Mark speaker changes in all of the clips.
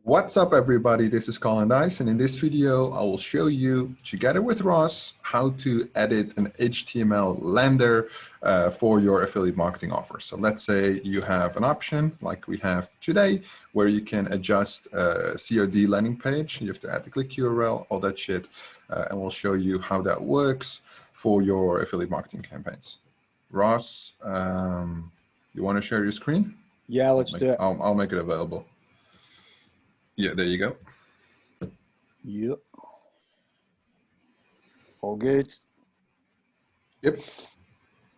Speaker 1: What's up, everybody? This is Colin Dijs, and in this video, I will show you, together with Ross, how to edit an HTML lender for your affiliate marketing offer. So let's say you have an option like we have today, where you can adjust a COD landing page. You have to add the click URL, all that shit, and we'll show you how that works for your affiliate marketing campaigns. Ross, you want to share your screen?
Speaker 2: Yeah, let's do it.
Speaker 1: I'll make it available. Yeah, there you go.
Speaker 2: Yep. All good.
Speaker 1: Yep.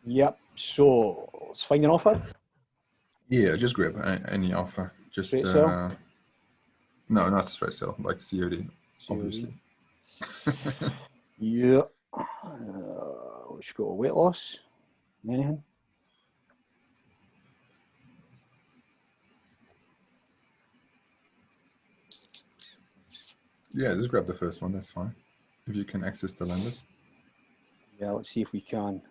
Speaker 2: Yep. So let's find an offer.
Speaker 1: Yeah, just grab any offer. Just
Speaker 2: Straight sale?
Speaker 1: No, not straight sale, like COD, obviously.
Speaker 2: Yeah. Let's go weight loss. Anything?
Speaker 1: Yeah, just grab the first one. That's fine. If you can access the lenders.
Speaker 2: Yeah, let's see if we can.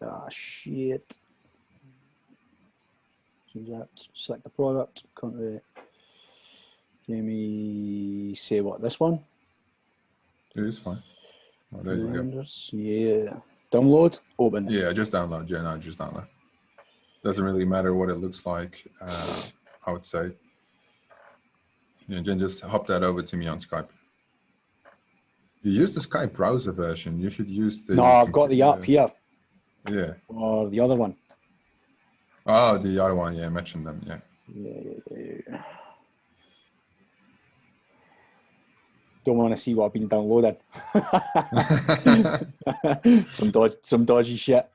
Speaker 2: Ah, shit. So that select the product, country. Give me, say what, this one?
Speaker 1: It is fine. Oh, there you go.
Speaker 2: Yeah. Download, open.
Speaker 1: Yeah, just download. Yeah, no, just download. Doesn't really matter what it looks like, I would say. Yeah, then just hop that over to me on Skype. You use the Skype browser version. You should use the...
Speaker 2: No, I've got the app here.
Speaker 1: Yeah.
Speaker 2: Or the other one.
Speaker 1: Oh, the other one. Yeah, I mentioned them. Yeah.
Speaker 2: Yeah. Don't want to see what I've been downloading. some dodgy shit.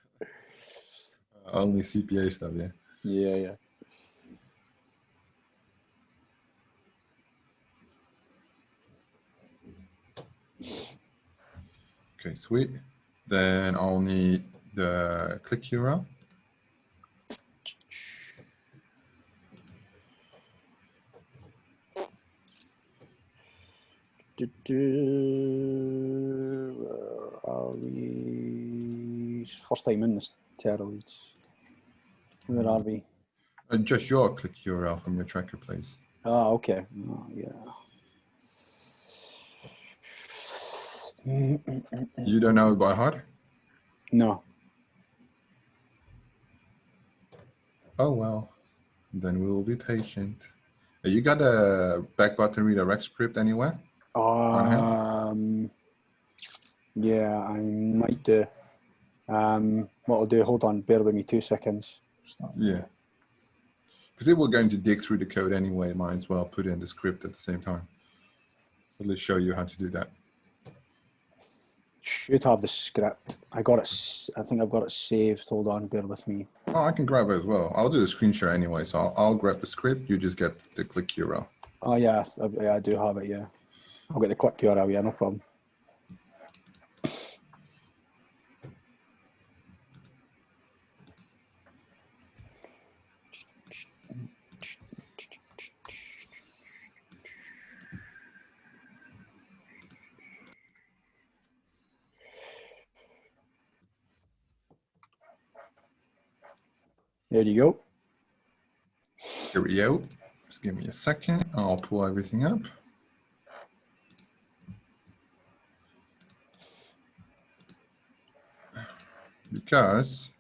Speaker 1: Only CPA stuff, yeah.
Speaker 2: Yeah.
Speaker 1: Okay, sweet. Then I'll need the click URL.
Speaker 2: Where are we? First time in this Terra Leads. Where are we?
Speaker 1: Just your click URL from your tracker, please.
Speaker 2: Ah, okay. Oh, yeah.
Speaker 1: You don't know it by heart?
Speaker 2: No.
Speaker 1: Oh, well, then we will be patient. You got a back button redirect script anywhere?
Speaker 2: Yeah, I might do. What I'll do, hold on, bear with me 2 seconds.
Speaker 1: Yeah. Because if we're going to dig through the code anyway, might as well put in the script at the same time. At least show you how to do that.
Speaker 2: Should have the script. I think I've got it saved. Hold on, bear with me.
Speaker 1: Oh, I can grab it as well. I'll do the screen share anyway, so I'll grab the script. You just get the click URL.
Speaker 2: Oh yeah, I do have it. Yeah, I'll get the click URL. Yeah, no problem. There you go.
Speaker 1: Here we go. Just give me a second. I'll pull everything up. Because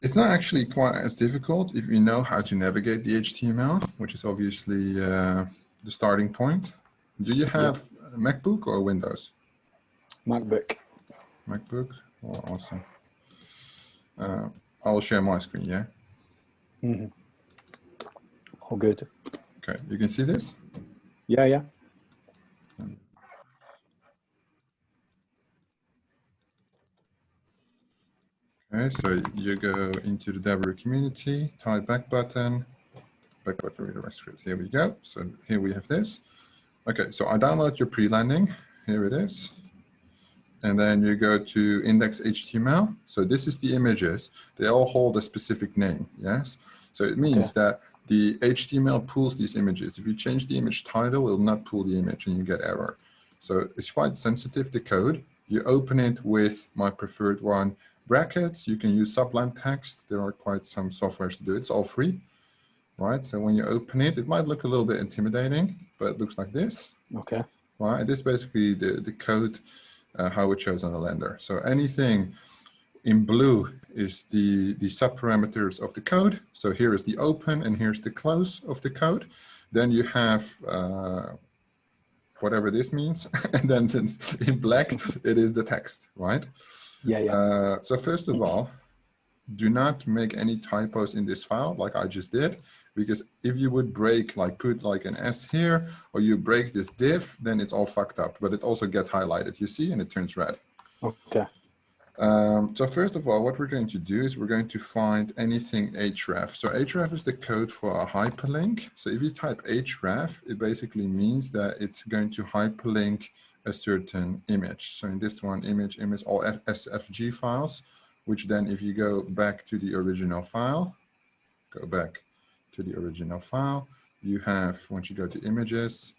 Speaker 1: it's not actually quite as difficult if you know how to navigate the HTML, which is obviously the starting point. Do you have a MacBook or Windows?
Speaker 2: MacBook.
Speaker 1: MacBook? Oh, awesome. I'll share my screen, yeah?
Speaker 2: Mm-hmm. All good.
Speaker 1: Okay, you can see this?
Speaker 2: Yeah.
Speaker 1: Okay, so you go into the Deborah community, type back button redirect script. Here we go. So here we have this. Okay, so I download your pre-landing. Here it is. And then you go to index.html. So this is the images. They all hold a specific name, yes? So it means that the HTML pulls these images. If you change the image title, it will not pull the image and you get error. So it's quite sensitive, the code. You open it with my preferred one, brackets. You can use Sublime Text. There are quite some softwares to do it. It's all free, right? So when you open it, it might look a little bit intimidating, but it looks like this.
Speaker 2: Okay.
Speaker 1: Right, and this is basically the code, how it shows on the lender. So anything in blue is the subparameters of the code. So here is the open and here's the close of the code. Then you have whatever this means. And then in black, it is the text, right?
Speaker 2: Yeah, yeah.
Speaker 1: So first of all, do not make any typos in this file like I just did, because if you would break, like put like an S here, or you break this div, then it's all fucked up, but it also gets highlighted, you see, and it turns red.
Speaker 2: Okay.
Speaker 1: So first of all, what we're going to do is we're going to find anything href. So href is the code for a hyperlink. So if you type href, it basically means that it's going to hyperlink a certain image. So in this one, image, all SFG files, which then if you go back to the original file, you have, once you go to images,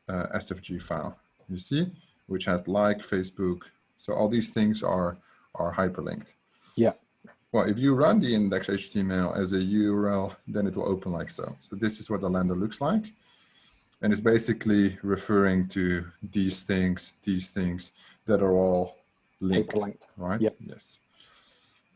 Speaker 1: SFG file, you see, which has like Facebook. So all these things are hyperlinked.
Speaker 2: Yeah.
Speaker 1: Well, if you run the index.html as a URL, then it will open like so. So this is what the lender looks like. And it's basically referring to these things that are all linked,
Speaker 2: Hyperlinked.
Speaker 1: right?
Speaker 2: Yep.
Speaker 1: Yes.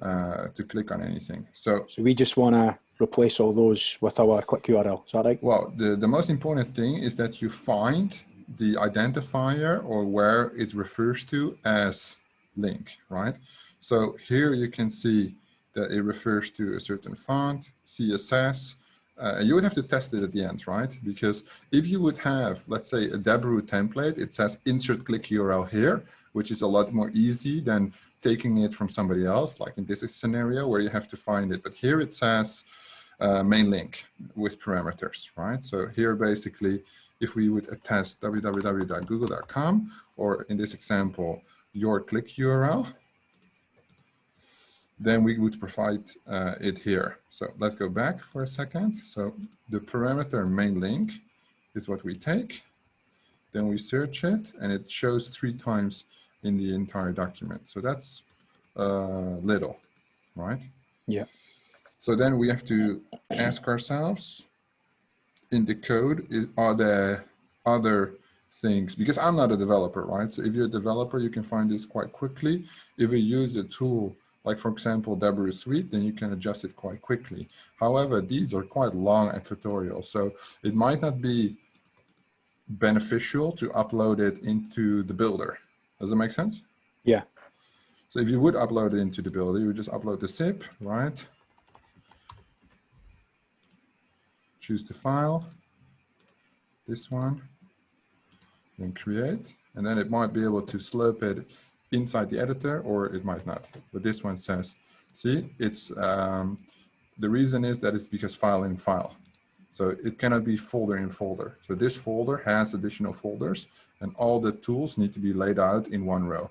Speaker 1: To click on anything. So
Speaker 2: we just want to replace all those with our click URL. Is that right?
Speaker 1: Well, the most important thing is that you find the identifier or where it refers to as link, right? So here you can see that it refers to a certain font, CSS. You would have to test it at the end, right? Because if you would have, let's say, a Debrew template, it says insert click URL here, which is a lot more easy than taking it from somebody else, like in this scenario where you have to find it. But here it says main link with parameters, right? So here basically, if we would attach www.google.com, or in this example, your click URL, then we would provide it here. So let's go back for a second. So the parameter main link is what we take. Then we search it, and it shows 3 times in the entire document. So that's little, right?
Speaker 2: Yeah.
Speaker 1: So then we have to ask ourselves, in the code, are there other things? Because I'm not a developer, right? So if you're a developer, you can find this quite quickly. If you use a tool, like for example, Debrew Suite, then you can adjust it quite quickly. However, these are quite long and tutorials. So it might not be beneficial to upload it into the builder. Does that make sense?
Speaker 2: Yeah.
Speaker 1: So if you would upload it into the builder, you would just upload the zip, right? Choose the file, this one, then create, and then it might be able to slurp it inside the editor, or it might not. But this one says, see, it's the reason is that it's because file in file. So it cannot be folder in folder. So this folder has additional folders, and all the tools need to be laid out in one row.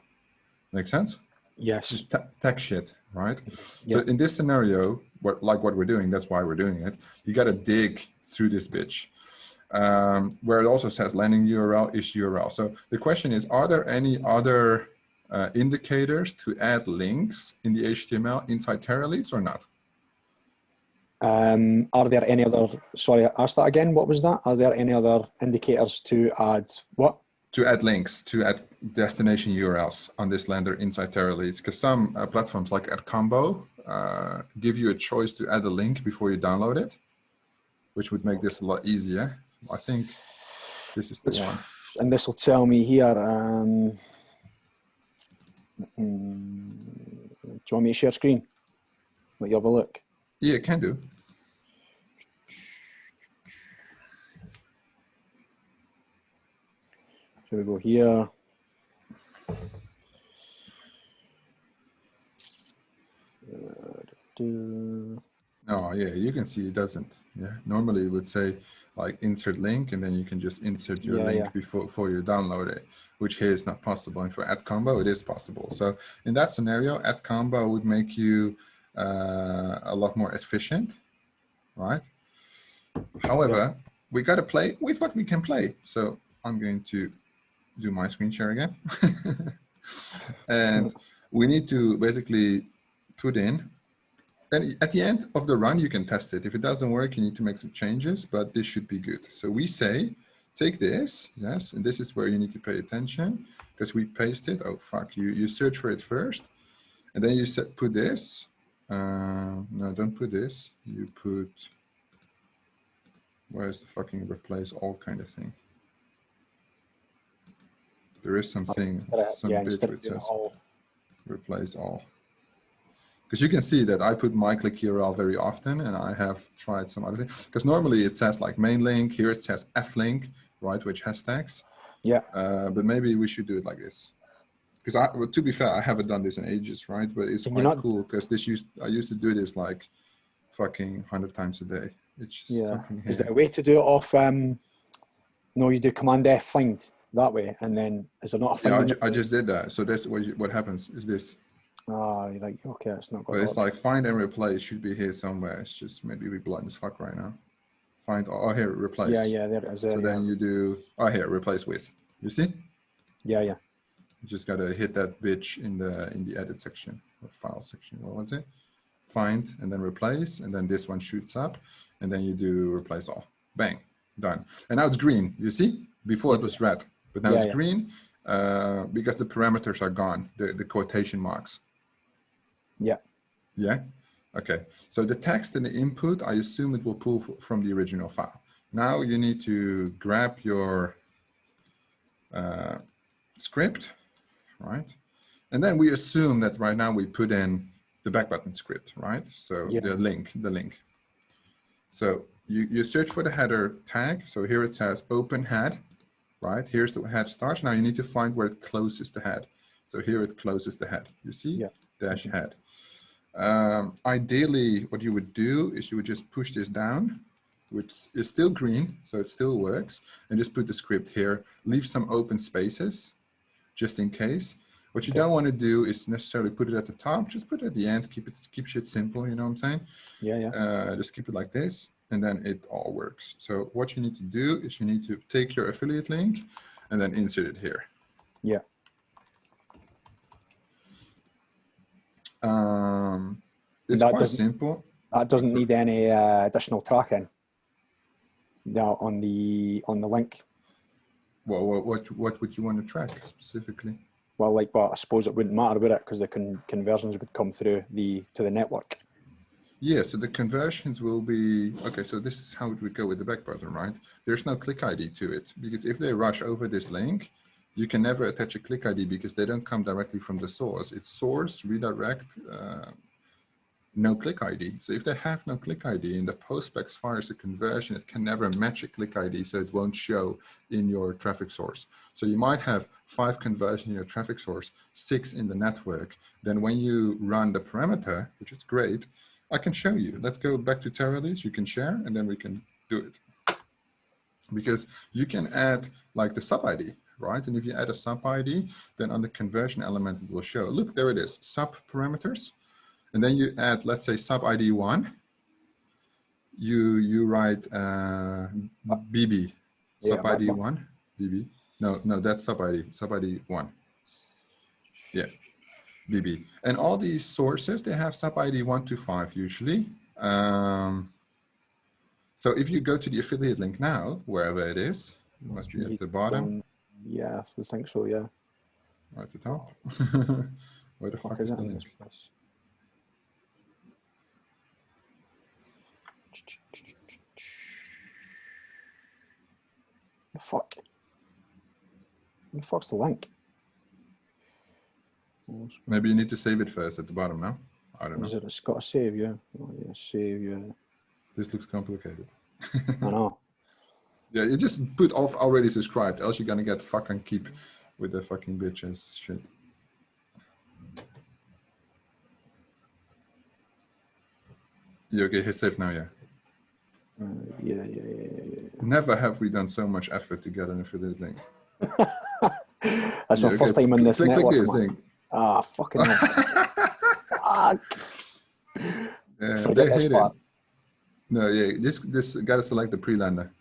Speaker 1: Make sense?
Speaker 2: Yes.
Speaker 1: Just tech shit, right?
Speaker 2: Yeah.
Speaker 1: So in this scenario, like what we're doing, that's why we're doing it. You got to dig through this bitch, where it also says landing URL is URL. So the question is, are there any other indicators to add links in the HTML inside TerraLeads or not?
Speaker 2: Are there any other, sorry, ask that again, what was that? Are there any other indicators to add what?
Speaker 1: To add links, to add destination URLs on this lender inside TerraLeads, because some platforms like AdCombo give you a choice to add a link before you download it, which would make this a lot easier. I think this is the one.
Speaker 2: And this will tell me here, do you want me to share screen? Let you have a look.
Speaker 1: Yeah, it can do.
Speaker 2: So we go here.
Speaker 1: Oh, yeah, you can see it doesn't. Yeah, normally it would say like insert link, and then you can just insert your link before you download it, which here is not possible. And for AdCombo, it is possible. So in that scenario, AdCombo would make you a lot more efficient, right? However, we got to play with what we can play. So I'm going to do my screen share again. And we need to basically put in And at the end of the run, you can test it. If it doesn't work, you need to make some changes, but this should be good. So we say, take this, yes, and this is where you need to pay attention because we paste it. Oh, fuck, you search for it first, and then you put this. No, don't put this. You put, where's the fucking replace all kind of thing? There is something, some bit which says replace all. Because you can see that I put my click URL very often, and I have tried some other things. Because normally it says like main link, here it says F link, right, which has tags.
Speaker 2: Yeah.
Speaker 1: But maybe we should do it like this. Because well, to be fair, I haven't done this in ages, right? But it's quite cool because I used to do this like fucking 100 times a day. It's just fucking
Speaker 2: Is there a way to do it off? No, you do Command F find that way, and then is there not a find?
Speaker 1: Yeah, I just did that. So that's what happens is this.
Speaker 2: You're like, okay, it's not.
Speaker 1: But it's like find and replace should be here somewhere. It's just maybe we blind as fuck right now. Find, oh, here, replace.
Speaker 2: Yeah, there it is.
Speaker 1: So then you do, oh, here, replace with. You see?
Speaker 2: Yeah.
Speaker 1: You just gotta hit that bitch in the edit section or file section. What was it? Find and then replace, and then this one shoots up, and then you do replace all. Bang, done. And now it's green. You see? Before it was red, but now it's green because the parameters are gone. The quotation marks. Yeah. Okay. So the text and the input, I assume it will pull from the original file. Now you need to grab your script, right? And then we assume that right now we put in the back button script, right? So the link. So you search for the header tag. So here it says open head, right? Here's the head starts. Now you need to find where it closes the head. So here it closes the head. You see? Dash head. Ideally, what you would do is you would just push this down, which is still green, so it still works, and just put the script here. Leave some open spaces, just in case. What you don't want to do is necessarily put it at the top. Just put it at the end. Keep shit simple. You know what I'm saying?
Speaker 2: Yeah.
Speaker 1: Just keep it like this, and then it all works. So what you need to do is you need to take your affiliate link, and then insert it here.
Speaker 2: Yeah.
Speaker 1: It's quite simple.
Speaker 2: That doesn't need any additional tracking. On the link.
Speaker 1: Well, what would you want to track specifically?
Speaker 2: Well, but I suppose it wouldn't matter, would it? Because the conversions would come through to the network.
Speaker 1: Yeah, so the conversions will be, okay, so this is how it would go with the back button, right? There's no click ID to it, because if they rush over this link, you can never attach a click ID because they don't come directly from the source. It's source, redirect, no click ID. So if they have no click ID and the postspec fires a conversion, it can never match a click ID, so it won't show in your traffic source. So you might have 5 conversions in your traffic source, 6 in the network. Then when you run the parameter, which is great, I can show you. Let's go back to TerraLeads. You can share, and then we can do it. Because you can add like the sub ID, right? And if you add a sub ID, then on the conversion element, it will show. Look, there it is, sub parameters. And then you add, let's say, sub ID 1. You write BB, sub ID 1, BB. No, that's sub ID 1. Yeah, BB. And all these sources, they have sub ID 1 to 5 usually. So if you go to the affiliate link now, wherever it is, it must be at the bottom.
Speaker 2: Yeah, I think so, yeah.
Speaker 1: Right at the top. Where the fuck is the link?
Speaker 2: Fuck. The fuck's the link?
Speaker 1: Maybe you need to save it first at the bottom now. I don't know.
Speaker 2: Is it? It's got a save, yeah. Oh, yeah, save, yeah.
Speaker 1: This looks complicated.
Speaker 2: I know.
Speaker 1: Yeah, you just put off already subscribed, else you're gonna get fucking keep with the fucking bitches shit. You okay? Hit save now, yeah.
Speaker 2: Yeah.
Speaker 1: Never have we done so much effort to get an affiliate link.
Speaker 2: That's my first time in this network.
Speaker 1: Click this thing.
Speaker 2: Ah, fucking hell. Fuck.
Speaker 1: Yeah, they hate it. No, yeah, this gotta select the pre-lander.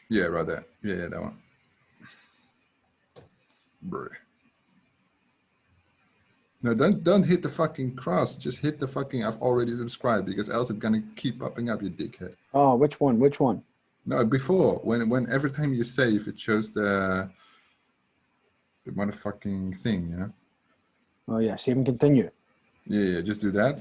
Speaker 1: Yeah, right there. Yeah, that one. Bruh. No, don't hit the fucking cross. Just hit the fucking I've already subscribed, because else it's gonna keep popping up, you dickhead.
Speaker 2: Oh, which one? Which one?
Speaker 1: No, before, when every time you save, it shows the motherfucking thing, you know?
Speaker 2: Oh yeah, save and continue.
Speaker 1: Yeah, just do that.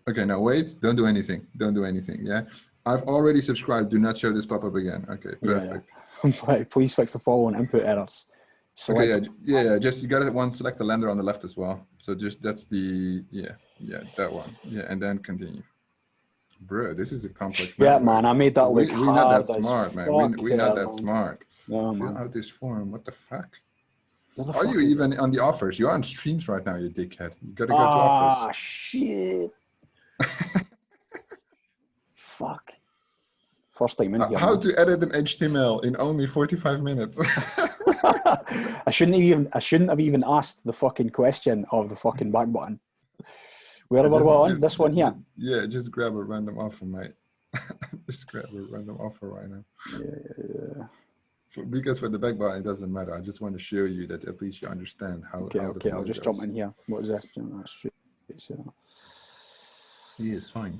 Speaker 1: Okay, now wait, don't do anything. Don't do anything, yeah? I've already subscribed. Do not show this pop up again. Okay, perfect.
Speaker 2: Yeah. Please fix the following input errors. Select.
Speaker 1: Okay, yeah, just you gotta select the lender on the left as well. So just that's the, yeah, that one. Yeah, and then continue. Bro, this is a complex
Speaker 2: Yeah,
Speaker 1: network.
Speaker 2: man, I made that look
Speaker 1: We're not that
Speaker 2: hard as
Speaker 1: smart, man.
Speaker 2: fuck
Speaker 1: We're not
Speaker 2: there,
Speaker 1: that
Speaker 2: man.
Speaker 1: smart.
Speaker 2: No,
Speaker 1: Fill
Speaker 2: man.
Speaker 1: out this form. What the fuck?
Speaker 2: What the
Speaker 1: Are
Speaker 2: fuck
Speaker 1: you
Speaker 2: is
Speaker 1: even on the offers? You're on streams right now, you dickhead. You gotta
Speaker 2: it?
Speaker 1: go to
Speaker 2: Ah,
Speaker 1: offers.
Speaker 2: shit. Fuck. First time in here,
Speaker 1: How
Speaker 2: man.
Speaker 1: to edit an HTML in only 45 minutes.
Speaker 2: I shouldn't have even asked the fucking question of the fucking back button. Where are we on? This one here.
Speaker 1: Yeah, just grab a random offer, mate. Just grab a random offer right now.
Speaker 2: Yeah.
Speaker 1: Because for the back button, it doesn't matter. I just want to show you that at least you understand how.
Speaker 2: Okay,
Speaker 1: how
Speaker 2: okay. I'll just jump in here. What is this?
Speaker 1: Yeah, it's fine.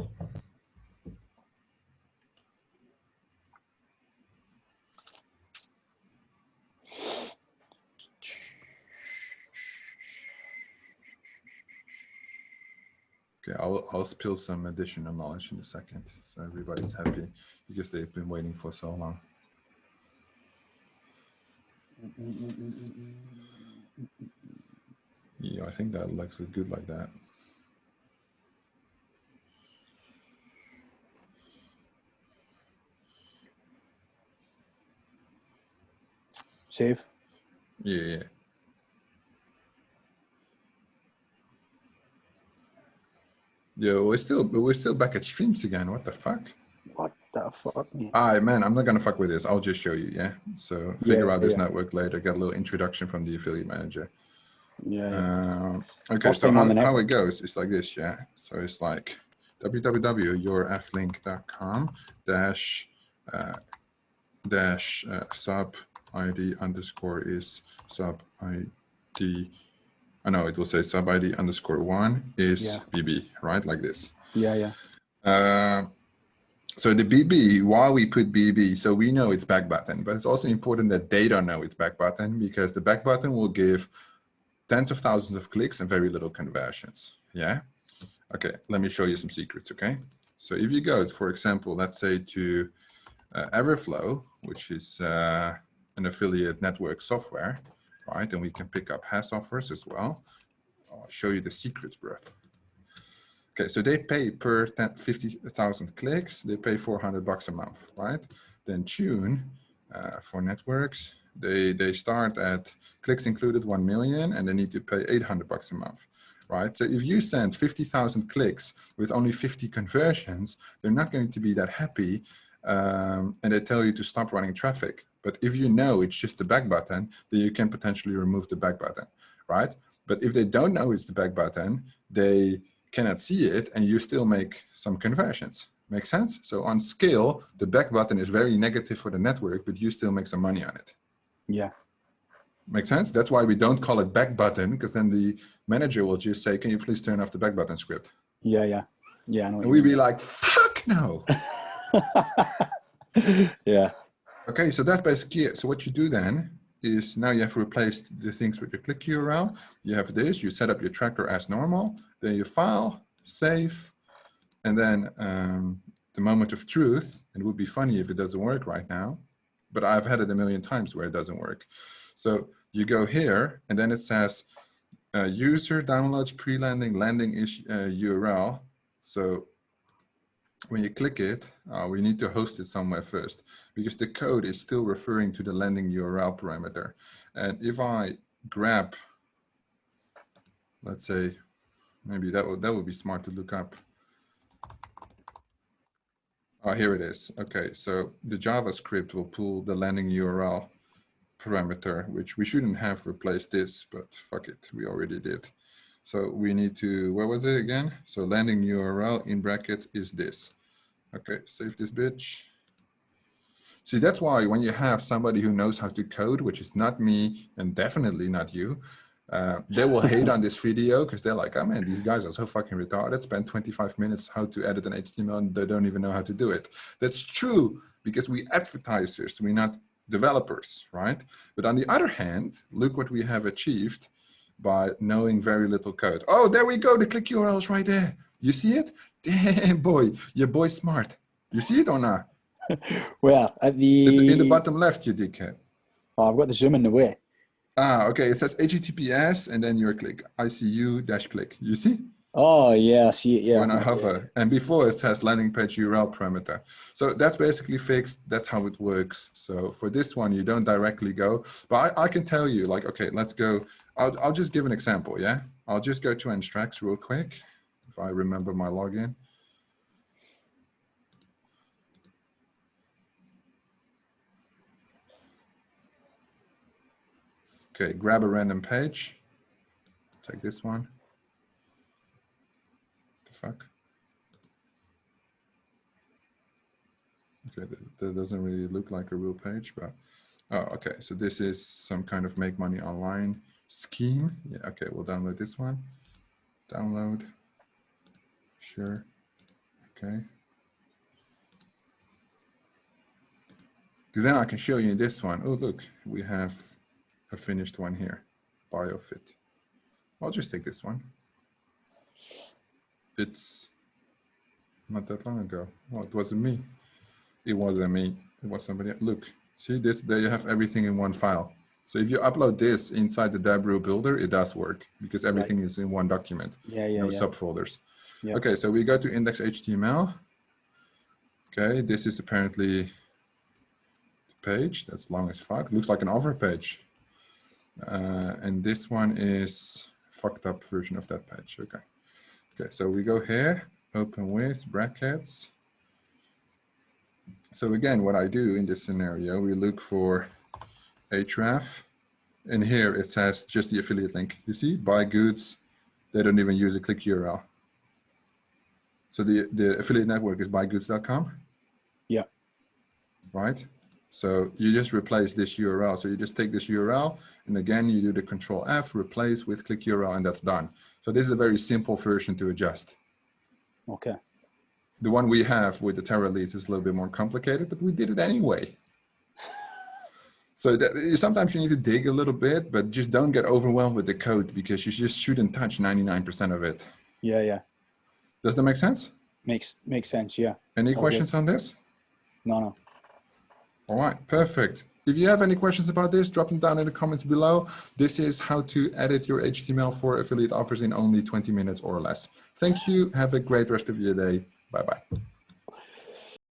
Speaker 1: Okay, I'll spill some additional knowledge in a second, so everybody's happy, because they've been waiting for so long. Yeah, I think that looks good like that.
Speaker 2: Save.
Speaker 1: Yeah. Yeah, we're still back at streams again. What the fuck?
Speaker 2: What the fuck, man?
Speaker 1: Alright, man, I'm not gonna fuck with this. I'll just show you, yeah? So figure out this network later, get a little introduction from the affiliate manager.
Speaker 2: Yeah.
Speaker 1: Okay,
Speaker 2: First
Speaker 1: so
Speaker 2: time on the
Speaker 1: how it
Speaker 2: network.
Speaker 1: goes is like this, yeah? So it's like www.yourflink.com sub ID underscore is sub ID. I know it will say sub ID underscore 1 is BB, right? Like this.
Speaker 2: Yeah.
Speaker 1: So the BB, why we put BB, so we know it's back button, but it's also important that they don't know it's back button, because the back button will give tens of thousands of clicks and very little conversions. Yeah. Okay, let me show you some secrets. Okay. So if you go, for example, let's say to Everflow, which is an affiliate network software, right? And we can pick up has offers as well. I'll show you the secrets, bro. Okay, so they pay per 50,000 clicks, they pay $400 a month, right? Then Tune for networks, they start at clicks included 1 million, and they need to pay $800 a month, right? So if you send 50,000 clicks with only 50 conversions, they're not going to be that happy, and they tell you to stop running traffic. But if you know it's just the back button, then you can potentially remove the back button, right? But if they don't know it's the back button, they cannot see it, and you still make some conversions. Make sense? So on scale, the back button is very negative for the network, but you still make some money on it.
Speaker 2: Yeah.
Speaker 1: Make sense? That's why we don't call it back button, because then the manager will just say, can you please turn off the back button script?
Speaker 2: Yeah. I know
Speaker 1: and we'd be like, fuck no.
Speaker 2: Yeah.
Speaker 1: Okay, so that's basically it. So what you do then is, now you have replaced the things with your click URL. You have this, you set up your tracker as normal, then you file, save, and then the moment of truth. It would be funny if it doesn't work right now, but I've had it a million times where it doesn't work. So you go here, and then it says user downloads pre-landing landing URL. So when you click it, we need to host it somewhere first, because the code is still referring to the landing URL parameter. And if I grab, let's say, maybe that would be smart to look up. Oh, here it is. Okay, so the JavaScript will pull the landing URL parameter, which we shouldn't have replaced this, but fuck it, we already did. So we need to, where was it again? So landing URL in brackets is this. Okay, save this bitch. See, that's why when you have somebody who knows how to code, which is not me and definitely not you, They will hate on this video because they're like, oh man, these guys are so fucking retarded. Spend 25 minutes how to edit an HTML and they don't even know how to do it. That's true because we advertisers, we're not developers, right? But on the other hand, look what we have achieved by knowing very little code. Oh, there we go. The click URL is right there. You see it? Damn, boy, your boy's smart. You see it or not?
Speaker 2: Where? At the...
Speaker 1: In the bottom left, you dickhead.
Speaker 2: Oh, I've got the zoom in the way.
Speaker 1: Ah, okay. It says HTTPS and then your click, ICU-click. You see?
Speaker 2: Oh, yeah, I see it. Yeah.
Speaker 1: When I hover. And before it says landing page URL parameter. So that's basically fixed. That's how it works. So for this one, you don't directly go. But I can tell you, like, okay, let's go. I'll just give an example, yeah? I'll just go to Nstrax real quick, if I remember my login. Okay, grab a random page. Take this one. The fuck? Okay, that doesn't really look like a real page, but oh, okay. So this is some kind of make money online scheme. Yeah, okay, we'll download this one. Download. Sure. Okay. Because then I can show you this one. Oh, look, we have a finished one here. BioFit. I'll just take this one. It's not that long ago. Well, it wasn't me. It wasn't me. It was somebody else. Look, see this? There you have everything in one file. So if you upload this inside the Dabru builder, it does work because everything is in one document.
Speaker 2: Yeah, yeah,
Speaker 1: no
Speaker 2: yeah.
Speaker 1: subfolders.
Speaker 2: Yeah.
Speaker 1: Okay, so we go to index.html. Okay, this is apparently the page. That's long as fuck. Looks like an offer page. And this one is fucked up version of that page. Okay. Okay, so we go here, open with brackets. So again, what I do in this scenario, we look for href. And here it says just the affiliate link. You see, buy goods. They don't even use a click URL. So the affiliate network is buygoods.com.
Speaker 2: Yeah.
Speaker 1: Right. So you just replace this URL. So you just take this URL and again, you do the Control F, replace with click URL, and that's done. So this is a very simple version to adjust.
Speaker 2: Okay.
Speaker 1: The one we have with the Terra leads is a little bit more complicated, but we did it anyway. So sometimes you need to dig a little bit, but just don't get overwhelmed with the code because you just shouldn't touch 99% of it.
Speaker 2: Yeah, yeah.
Speaker 1: Does that make sense?
Speaker 2: Makes sense, yeah.
Speaker 1: Any questions on this?
Speaker 2: No, no.
Speaker 1: All right, perfect. If you have any questions about this, drop them down in the comments below. This is how to edit your HTML for affiliate offers in only 20 minutes or less. Thank you. Have a great rest of your day. Bye-bye.